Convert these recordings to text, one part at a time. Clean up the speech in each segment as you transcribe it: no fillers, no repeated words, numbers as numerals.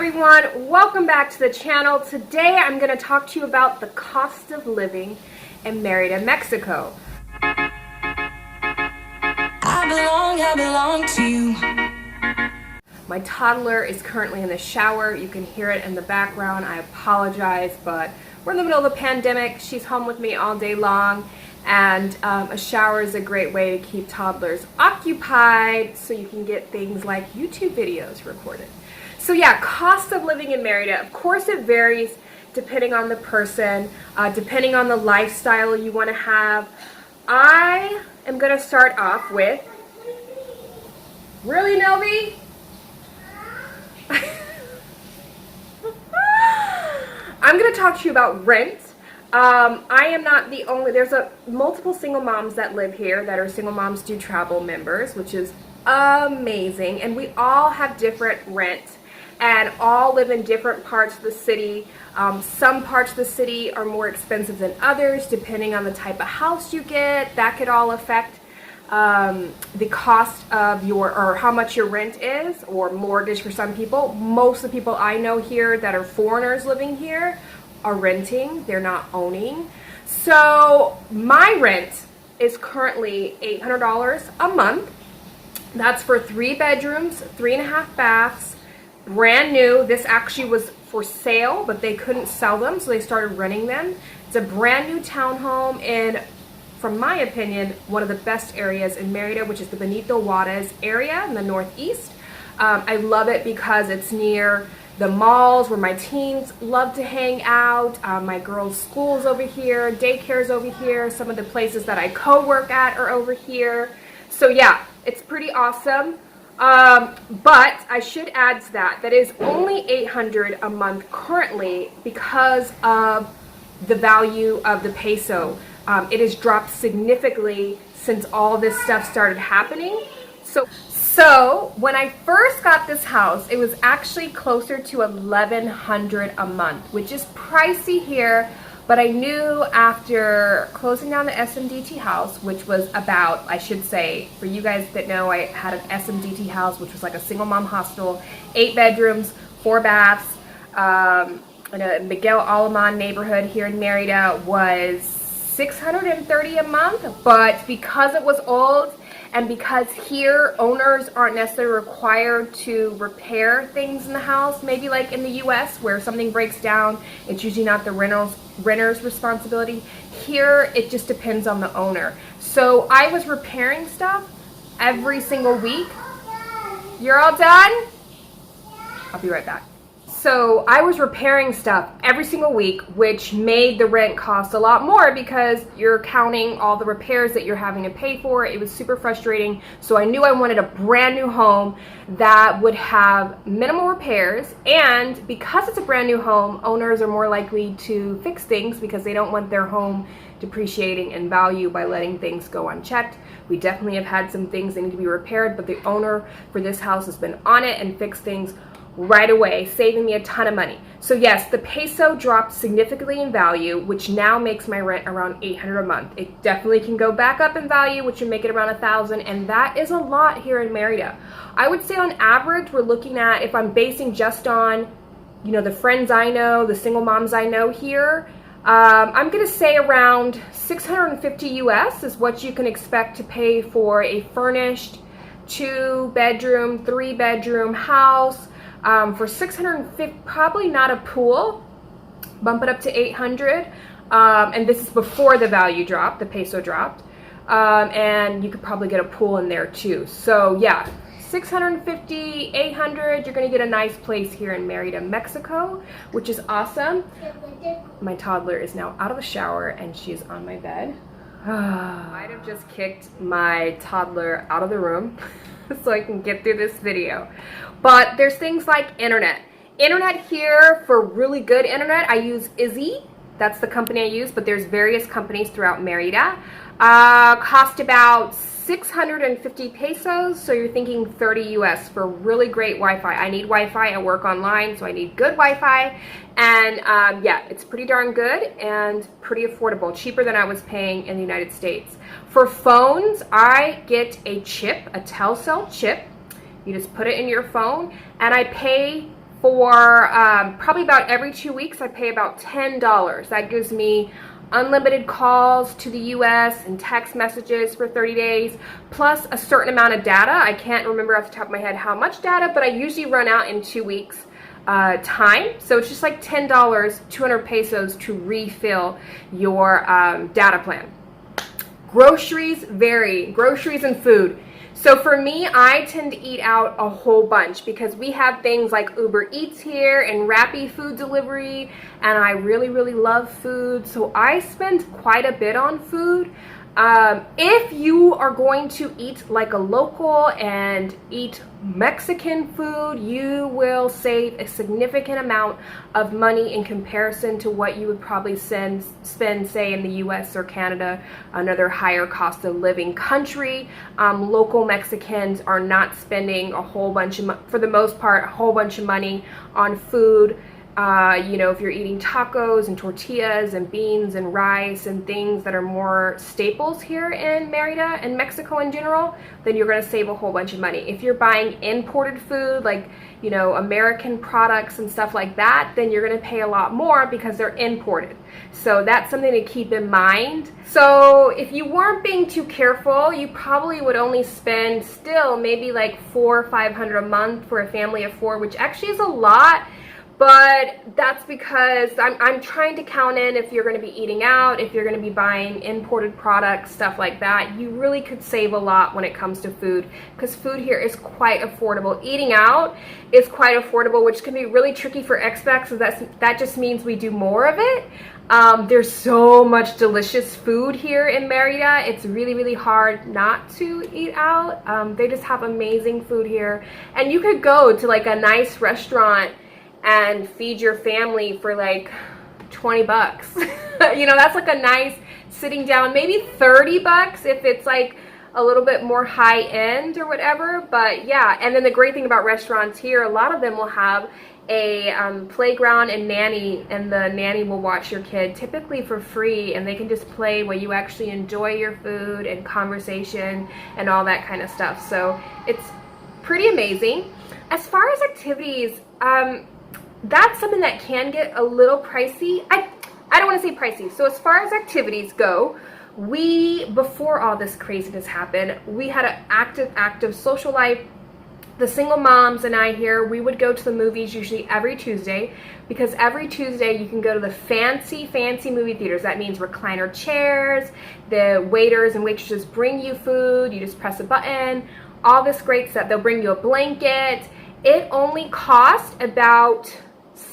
everyone, welcome back to the channel. Today I'm going to talk to you about the cost of living in Merida, Mexico. I belong to you. My toddler is currently in the shower. You can hear it in the background. I apologize, but we're in the middle of the pandemic. She's home with me all day long, and a shower is a great way to keep toddlers occupied so you can get things like YouTube videos recorded. So yeah, cost of living in Merida, of course it varies depending on the person, depending on the lifestyle you want to have. I am going to start off with, really, Nelby? I'm going to talk to you about rent. I am not the only, there's multiple single moms that live here that are Single Moms Do Travel members, which is amazing, and we all have different rent and all live in different parts of the city. Some parts of the city are more expensive than others depending on the type of house you get. That could all affect the cost of or how much your rent is, or mortgage for some people. Most of the people I know here that are foreigners living here are renting, they're not owning. So my rent is currently $800 a month. That's for 3 bedrooms, 3.5 baths, brand new. This actually was for sale, but they couldn't sell them, so they started renting them. It's a brand new townhome in, from my opinion, one of the best areas in Merida, which is the Benito Juarez area in the northeast. I love it because it's near the malls where my teens love to hang out. My girls' school's over here, daycare's over here, some of the places that I co-work at are over here. So yeah, it's pretty awesome. But I should add to that is only $800 a month currently because of the value of the peso. It has dropped significantly since all this stuff started happening. So when I first got this house, it was actually closer to $1,100 a month, which is pricey here. But I knew after closing down the SMDT house, which was about, I should say, for you guys that know, I had an SMDT house, which was like a single mom hostel, 8 bedrooms, 4 baths, in a Miguel Alemán neighborhood here in Merida, was $630 a month. But because it was old, and because here owners aren't necessarily required to repair things in the house, maybe like in the US where something breaks down, it's usually not the renter's responsibility. Here it just depends on the owner. So I was repairing stuff every single week. You're all done? I'll be right back. So I was repairing stuff every single week, which made the rent cost a lot more because you're counting all the repairs that you're having to pay for. It was super frustrating. So I knew I wanted a brand new home that would have minimal repairs. And because it's a brand new home, owners are more likely to fix things because they don't want their home depreciating in value by letting things go unchecked. We definitely have had some things that need to be repaired, but the owner for this house has been on it and fixed things right away, saving me a ton of money. So yes, the peso dropped significantly in value, which now makes my rent around $800 a month. It definitely can go back up in value, which would make it around $1,000, and that is a lot here in Merida. I would say on average, we're looking at, if I'm basing just on, you know, the friends I know, the single moms I know here, I'm gonna say around 650 US is what you can expect to pay for a furnished 2-bedroom, 3-bedroom house. For 650, probably not a pool, bump it up to 800, and this is before the value dropped, the peso dropped, and you could probably get a pool in there too. So yeah, 650, 800, you're gonna get a nice place here in Merida, Mexico, which is awesome. My toddler is now out of the shower and she's on my bed. I might have just kicked my toddler out of the room so I can get through this video. But there's things like internet. Internet here, for really good internet, I use Izzy. That's the company I use, but there's various companies throughout Merida. Cost about 650 pesos, so you're thinking 30 US for really great Wi-Fi. I need Wi-Fi, I work online, so I need good Wi-Fi. And yeah, it's pretty darn good and pretty affordable, cheaper than I was paying in the United States. For phones, I get a chip, a Telcel chip. You just put it in your phone, and I pay For probably about every 2 weeks, I pay about $10. That gives me unlimited calls to the US and text messages for 30 days, plus a certain amount of data. I can't remember off the top of my head how much data, but I usually run out in 2 weeks time. So it's just like $10, 200 pesos to refill your data plan. Groceries vary. Groceries and food. So for me, I tend to eat out a whole bunch because we have things like Uber Eats here and Rappi food delivery, and I really, really love food. So I spend quite a bit on food. If you are going to eat like a local and eat Mexican food, you will save a significant amount of money in comparison to what you would probably spend, say, in the US or Canada, another higher cost of living country. Local Mexicans are not spending a whole bunch of, for the most part, a whole bunch of money on food. You know, if you're eating tacos and tortillas and beans and rice and things that are more staples here in Merida and Mexico in general, then you're going to save a whole bunch of money. If you're buying imported food, like, you know, American products and stuff like that, then you're going to pay a lot more because they're imported. So that's something to keep in mind. So if you weren't being too careful, you probably would only spend still maybe like $400 or $500 a month for a family of 4, which actually is a lot. But that's because I'm trying to count in if you're going to be eating out, if you're going to be buying imported products, stuff like that. You really could save a lot when it comes to food because food here is quite affordable. Eating out is quite affordable, which can be really tricky for expats. So that just means we do more of it. There's so much delicious food here in Merida. It's really, really hard not to eat out. They just have amazing food here. And you could go to like a nice restaurant and feed your family for like 20 bucks. You know, that's like a nice sitting down, maybe 30 bucks if it's like a little bit more high end or whatever. But yeah, and then the great thing about restaurants here, a lot of them will have a playground and nanny, and the nanny will watch your kid typically for free, and they can just play while you actually enjoy your food and conversation and all that kind of stuff. So it's pretty amazing. As far as activities, that's something that can get a little pricey. I don't want to say pricey. So as far as activities go, before all this craziness happened, we had an active social life. The single moms and I here, we would go to the movies usually every Tuesday, because every Tuesday you can go to the fancy movie theaters. That means recliner chairs, the waiters and waitresses bring you food, you just press a button, all this great stuff. They'll bring you a blanket. It only cost about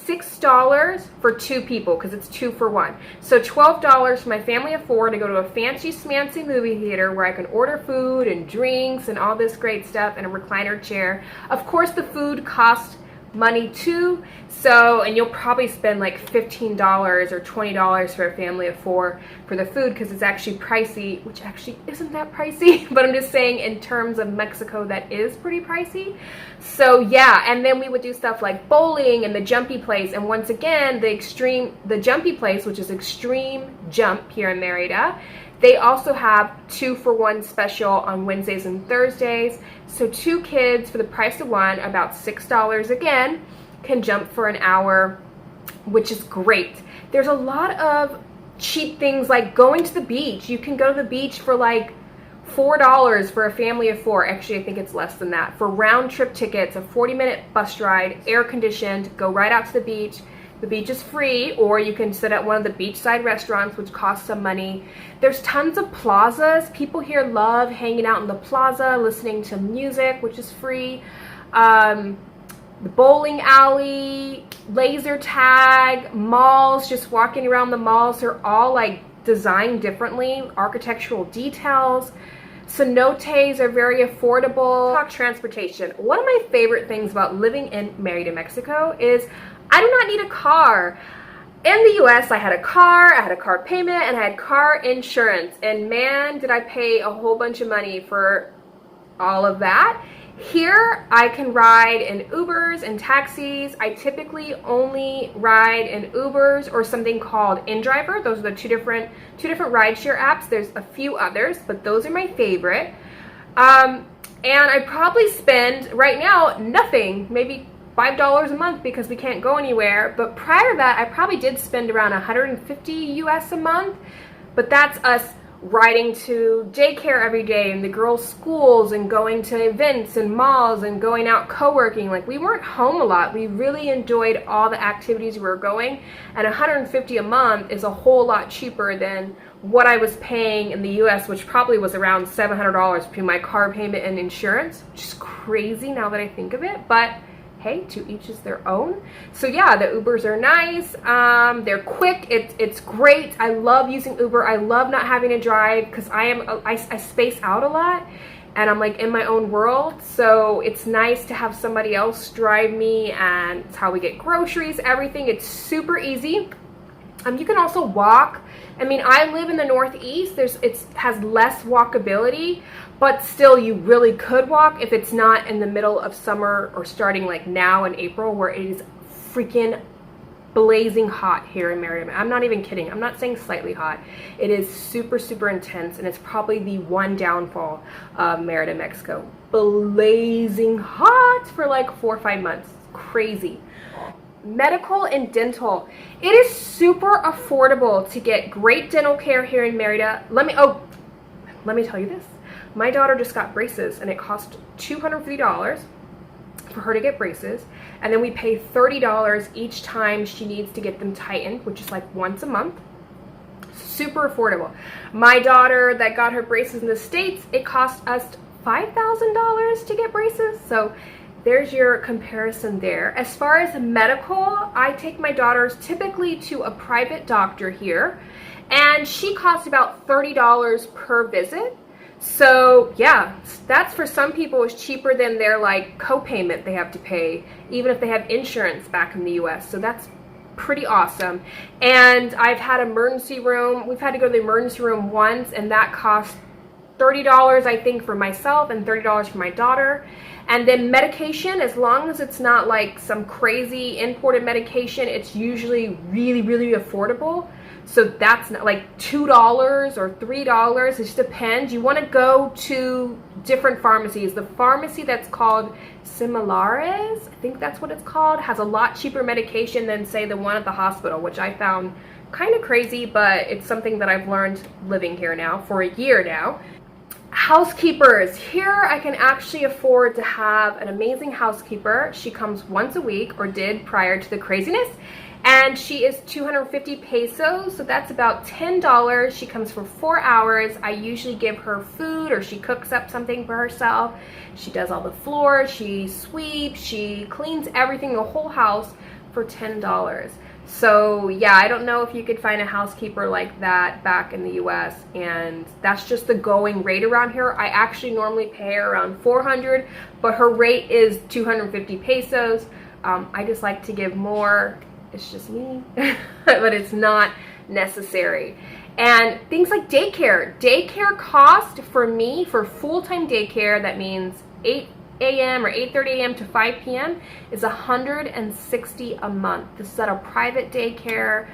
$6 for 2 people because it's 2 for 1. So $12 for my family of 4 to go to a fancy smancy movie theater where I can order food and drinks and all this great stuff and a recliner chair. Of course, the food costs money too. So, and you'll probably spend like $15 or $20 for a family of 4 for the food because it's actually pricey, which actually isn't that pricey, but I'm just saying in terms of Mexico, that is pretty pricey. So yeah, and then we would do stuff like bowling and the jumpy place. And once again, the jumpy place, which is Extreme Jump here in Merida, they also have 2 for 1 special on Wednesdays and Thursdays. So 2 kids for the price of 1, about $6 again, can jump for an hour, which is great. There's a lot of cheap things like going to the beach. You can go to the beach for like $4 for a family of 4. Actually, I think it's less than that. For round trip tickets, a 40-minute bus ride, air conditioned, go right out to the beach. The beach is free, or you can sit at one of the beachside restaurants, which costs some money. There's tons of plazas. People here love hanging out in the plaza, listening to music, which is free. The bowling alley, laser tag, malls, just walking around the malls, they're all like designed differently, architectural details. Cenotes are very affordable. Talk transportation. One of my favorite things about living in Merida, Mexico is I do not need a car. In the US, I had a car payment, and I had car insurance. And man, did I pay a whole bunch of money for all of that. Here, I can ride in Ubers and taxis. I typically only ride in Ubers or something called InDriver. Those are the two different rideshare apps. There's a few others, but those are my favorite. And I probably spend, right now, nothing, maybe $5 a month because we can't go anywhere. But prior to that, I probably did spend around 150 US a month, but that's us riding to daycare every day and the girls' schools and going to events and malls and going out co-working. Like, we weren't home a lot. We really enjoyed all the activities we were going, and 150 a month is a whole lot cheaper than what I was paying in the US, which probably was around $700 between my car payment and insurance, which is crazy now that I think of it. But hey, to each is their own. So yeah, the Ubers are nice. They're quick. It's great. I love using Uber. I love not having to drive because I space out a lot and I'm like in my own world. So it's nice to have somebody else drive me, and it's how we get groceries, everything. It's super easy. You can also walk. I mean, I live in the Northeast. It has less walkability, but still you really could walk if it's not in the middle of summer or starting like now in April, where it is freaking blazing hot here in Merida. I'm not even kidding. I'm not saying slightly hot. It is super, super intense, and it's probably the one downfall of Merida, Mexico. Blazing hot for like 4 or 5 months. Crazy. Medical and dental. It is super affordable to get great dental care here in Merida. Let me tell you this. My daughter just got braces, and it cost $250 for her to get braces, and then we pay $30 each time she needs to get them tightened, which is like once a month. Super affordable. My daughter that got her braces in the States, it cost us $5,000 to get braces. So there's your comparison there. As far as medical, I take my daughters typically to a private doctor here, and she costs about $30 per visit. So yeah, that's, for some people, is cheaper than their like co-payment they have to pay, even if they have insurance back in the US. So that's pretty awesome. And I've had emergency room. We've had to go to the emergency room once, and that cost $30, I think, for myself and $30 for my daughter. And then medication, as long as it's not like some crazy imported medication, it's usually really, really affordable. So that's not like $2 or $3. It just depends. You want to go to different pharmacies. The pharmacy that's called Similares, I think that's what it's called, has a lot cheaper medication than, say, the one at the hospital, which I found kind of crazy, but it's something that I've learned living here now for a year now. Housekeepers. Here I can actually afford to have an amazing housekeeper. She comes once a week, or did prior to the craziness, and she is 250 pesos, so that's about $10. She comes for 4 hours. I usually give her food, or she cooks up something for herself. She does all the floors, she sweeps, she cleans everything, the whole house, for $10. So yeah, I don't know if you could find a housekeeper like that back in the US, and that's just the going rate around here. I actually normally pay her around 400, but her rate is 250 pesos. I just like to give more. It's just me, but it's not necessary. And things like daycare. Daycare cost for me, for full-time daycare, that means 8 a.m. or 8:30 a.m. to 5 p.m. is $160 a month. This is at a private daycare,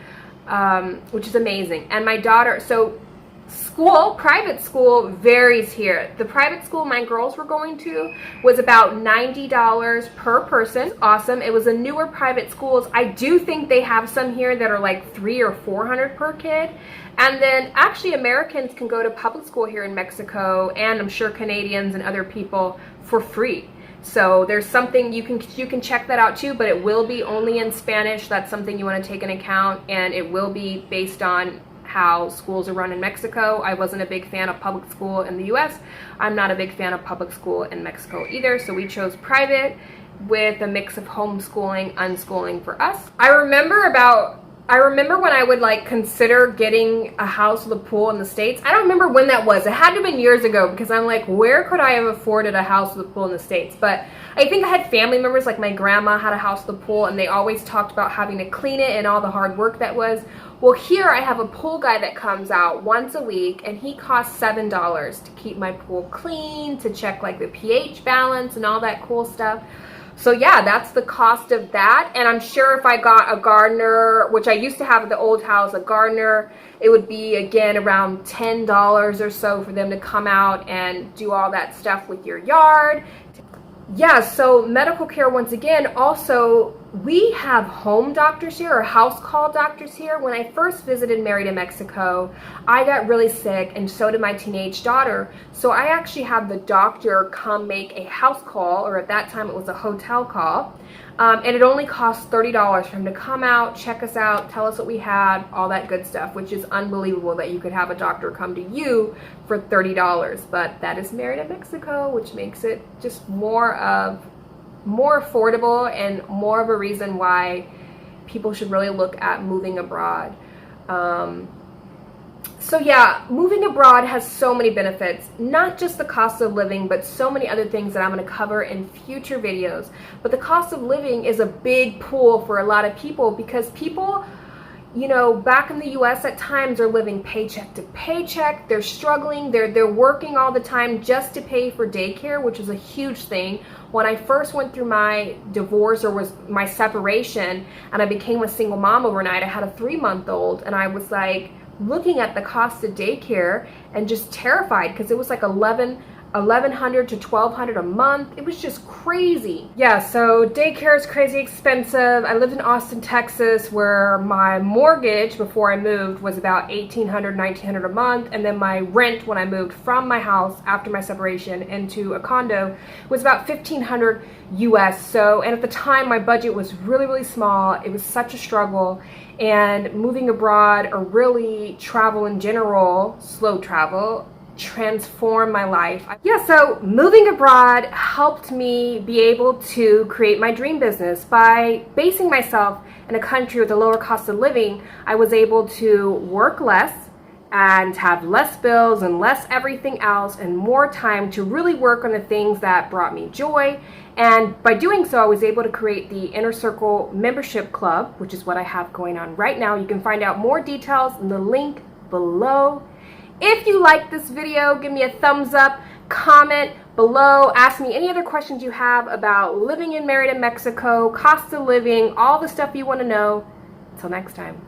which is amazing. And my daughter, so school, private school varies here. The private school my girls were going to was about $90 per person. Awesome. It was a newer private schools. I do think they have some here that are like $300 or $400 per kid. And then actually Americans can go to public school here in Mexico, and I'm sure Canadians and other people, for free. So there's something you can check that out too, but it will be only in Spanish. That's something you want to take into account, and it will be based on how schools are run in Mexico. I wasn't a big fan of public school in the US. I'm not a big fan of public school in Mexico either, so we chose private with a mix of homeschooling, unschooling for us. I remember when I would like consider getting a house with a pool in the States. I don't remember when that was. It had to have been years ago, because I'm like, where could I have afforded a house with a pool in the States? But I think I had family members, like my grandma had a house with a pool, and they always talked about having to clean it and all the hard work that was. Well, here I have a pool guy that comes out once a week, and he costs $7 to keep my pool clean, to check like the pH balance and all that cool stuff. So yeah, that's the cost of that. And I'm sure if I got a gardener, which I used to have at the old house, a gardener, it would be again around $10 or so for them to come out and do all that stuff with your yard. Yeah, so medical care, once again, also, we have home doctors here, or house call doctors here. When I first visited Merida, Mexico, I got really sick, and so did my teenage daughter. So I actually had the doctor come make a house call, or at that time it was a hotel call. And it only cost $30 for him to come out, check us out, tell us what we had, all that good stuff, which is unbelievable that you could have a doctor come to you for $30. But that is Merida, Mexico, which makes it just more affordable and more of a reason why people should really look at moving abroad. So yeah, moving abroad has so many benefits, not just the cost of living, but so many other things that I'm going to cover in future videos. But the cost of living is a big pull for a lot of people, because people, you know, back in the US at times are living paycheck to paycheck. They're struggling. They're working all the time just to pay for daycare, which is a huge thing. When I first went through my divorce, or was my separation, and I became a single mom overnight, I had a 3-month-old, and I was like looking at the cost of daycare and just terrified, because it was like $1,100 to $1,200 a month. It was just crazy. Yeah, so daycare is crazy expensive. I lived in Austin, Texas, where my mortgage before I moved was about $1,800, $1,900 a month, and then my rent when I moved from my house after my separation into a condo was about $1,500 US. So, and at the time my budget was really, really small. It was such a struggle, and moving abroad, or really travel in general, slow travel, transform my life. Yeah, so moving abroad helped me be able to create my dream business. By basing myself in a country with a lower cost of living, I was able to work less and have less bills and less everything else, and more time to really work on the things that brought me joy. And by doing so, I was able to create the Inner Circle membership club, which is what I have going on right now. You can find out more details in the link below. If you like this video, give me a thumbs up, comment below, ask me any other questions you have about living in Merida, Mexico, cost of living, all the stuff you want to know. Until next time.